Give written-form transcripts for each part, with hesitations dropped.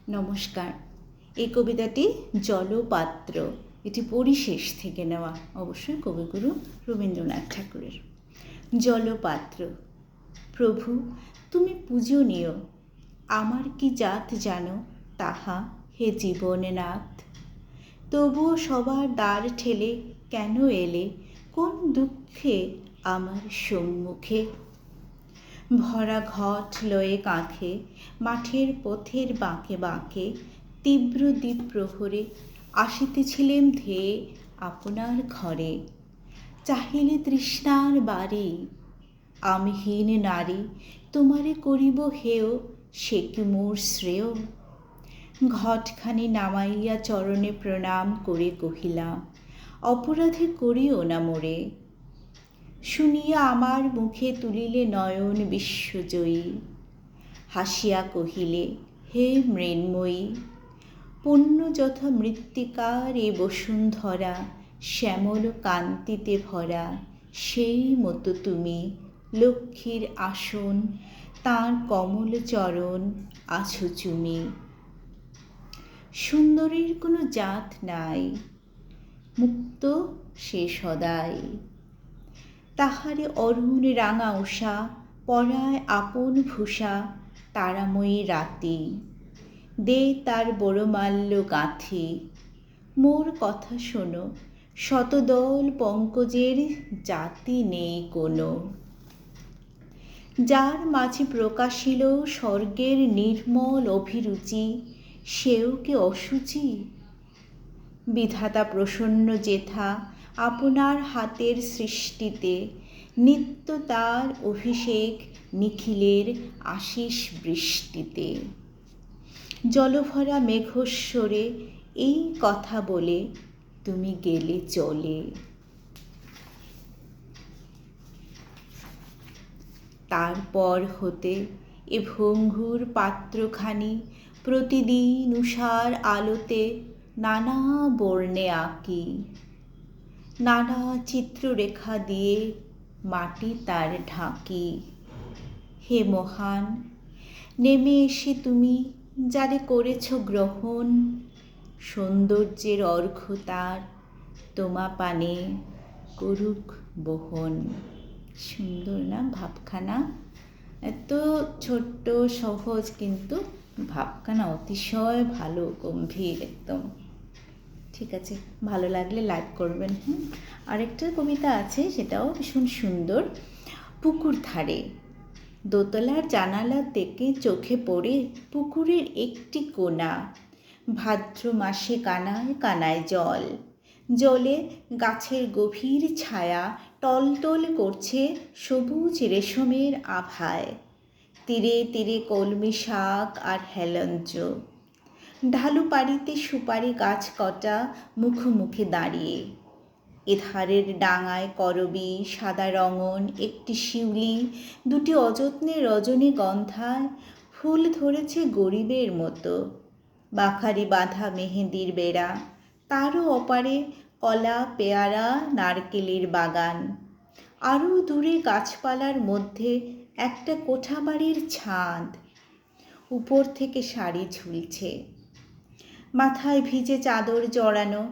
নমস্কার। এই কবিতাটি জলপাত্র, এটি পরিশেষ থেকে নেওয়া, অবশ্যই কবিগুরু রবীন্দ্রনাথ ঠাকুরের। জলপাত্র। প্রভু, তুমি পূজনীয়, আমার কি জাত জানো তাহা হে জীবননাথ। তবুও সবার দ্বার ঠেলে কেন এলে, কোন দুঃখে আমার সম্মুখে। ভরা ঘট লয়ে কাঁখে মাঠের পথের বাঁকে বাঁকে তীব্র দ্বীপ প্রহরে আসিতেছিলেম ধেয়ে আপনার ঘরে। চাহিলে তৃষ্ণার বারে, আমি হীন নারী তোমারে করিব হেয়, সে কি মোর শ্রেয়। ঘটখানি নামাইয়া চরণে প্রণাম করে কহিলাম, অপরাধী করিও না মোরে। শুনিয়া আমার মুখে তুলিলে নয়ন বিশ্বজয়ী, হাসিয়া কহিলে হে মৃন্ময়ী। পুণ্য যথা মৃত্তিকার এ বসুন্ধরা, শ্যামল কান্তিতে ভরা সেই মতো তুমি লক্ষ্মীর আসন, তাঁর কমল চরণ আছো চুমি। সুন্দরীর কোনো জাত নাই, মুক্ত সে সদাই। তাহারে অরুণ রাঙা উষা পরায় আপন ভূষা তারাময়ী রাতি। দে তার বড়মাল্য গাঁথি, মোর কথা শোনো, শতদল পঙ্কজের জাতি নেই কোনো। যার মাঝে প্রকাশিল স্বর্গের নির্মল অভিরুচি, সেও কি অসুচি। বিধাতা প্রসন্ন যেথা আপনার হাতের সৃষ্টিতে, নিত্য তার অভিষেক নিখিলের আশিস বৃষ্টিতে। জলভরা মেঘস্বরে এই কথা বলে তুমি গেলে চলে। তারপর হতে এ ভঙ্গুর পাত্রখানি প্রতিদিন উষার আলোতে নানা বর্ণে আঁকি। নানা চিত্ররেখা দিয়ে মাটি তার ঢাকি। হে মহান, নেমে এসে তুমি যারে করেছ গ্রহণ, সৌন্দর্যের অর্ঘ্য তার তোমা পানে করুক বহন। সুন্দর না ভাবখানা? এত ছোট্ট সহজ, কিন্তু ভাবখানা অতিশয় ভালো, গম্ভীর একদম। ঠিক আছে, ভালো লাগলে লাইক করবেন। আরেকটা কবিতা আছে, সেটাও ভীষণ সুন্দর। পুকুর ধারে। দোতলার জানালা থেকে চোখে পড়ে পুকুরের একটি কোণা। ভাদ্র মাসে কানায় কানায় জল, জলে গাছের গভীর ছায়া টলটল করছে সবুজ রেশমের আভায়। তীরে তীরে কলমি শাক আর হেলঞ্চ। ঢালু পাড়িতে সুপারি গাছ কটা মুখোমুখি দাঁড়িয়ে। এধারের ডাঙায় করবী, সাদা রঙন একটি শিউলি, দুটি অযত্নে রজনীগন্ধায় ফুল ধরেছে গরিবের মতো। বাখারি বাঁধা মেহেদির বেড়া, তারও অপারে কলা, পেয়ারা, নারকেলের বাগান। আরও দূরে গাছপালার মধ্যে একটা কোঠাবাড়ির ছাদ, উপর থেকে শাড়ি ঝুলছে। মাথায় ভিজে চাদর জড়ানো,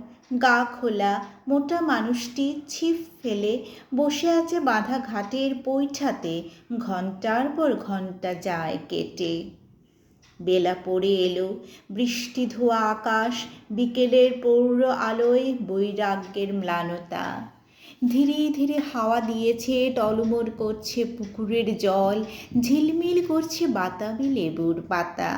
গা খোলা মোটা মানুষটি ছিপ ফেলে বসে আছে বাঁধা ঘাটের পৈঠাতে। ঘণ্টার পর ঘণ্টা যায় কেটে। বেলা পড়ে এলো, বৃষ্টি ধোয়া আকাশ, বিকেলের পৌর আলোয় বৈরাগ্যের ম্লানতা। ধীরে ধীরে হাওয়া দিয়েছে, টলমল করছে পুকুরের জল, ঝিলমিল করছে বাতাবি লেবুর পাতা।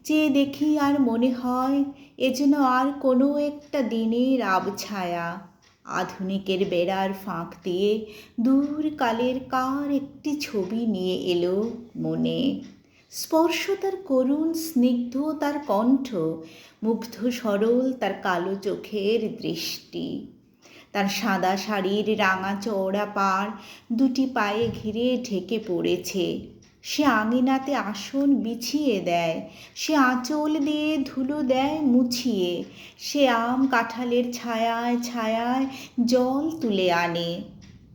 চেয়ে দেখি আর মনে হয় এ যেন আর কোনো একটা দিনের আবছায়া। আধুনিকের বেড়ার ফাঁক দিয়ে দূর কালের কার একটি ছবি নিয়ে এলো মনে। স্পর্শ তার করুণ, স্নিগ্ধ তার কণ্ঠ, মুগ্ধ সরল তার কালো চোখের দৃষ্টি। তার সাদা শাড়ির রাঙা চওড়া পাড় দুটি পায়ে ঘিরে ঢেকে পড়েছে। সে আঙিনাতে আসন বিছিয়ে দেয়, সে আঁচল দিয়ে ধুলো দেয় মুছিয়ে। সে আম কাঁঠালের ছায়ায় ছায়ায় জল তুলে আনে।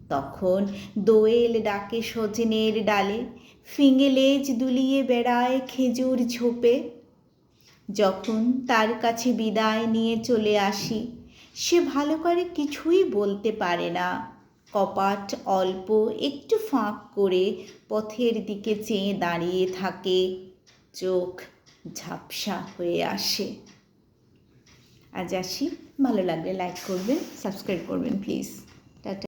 তখন দোয়েল ডাকে সজনের ডালে, ফিঙে লেজ দুলিয়ে বেড়ায় খেজুর ঝোপে। যখন তার কাছে বিদায় নিয়ে চলে আসি, সে ভালো করে কিছুই বলতে পারে না। কপাট অল্প একটু ফাঁক করে পথের দিকে চেয়ে দাঁড়িয়ে থাকে, চোখ ঝাপসা হয়ে আসে। আজ আসি, ভালো লাগলে লাইক করবেন, সাবস্ক্রাইব করবেন প্লিজ। টাটা।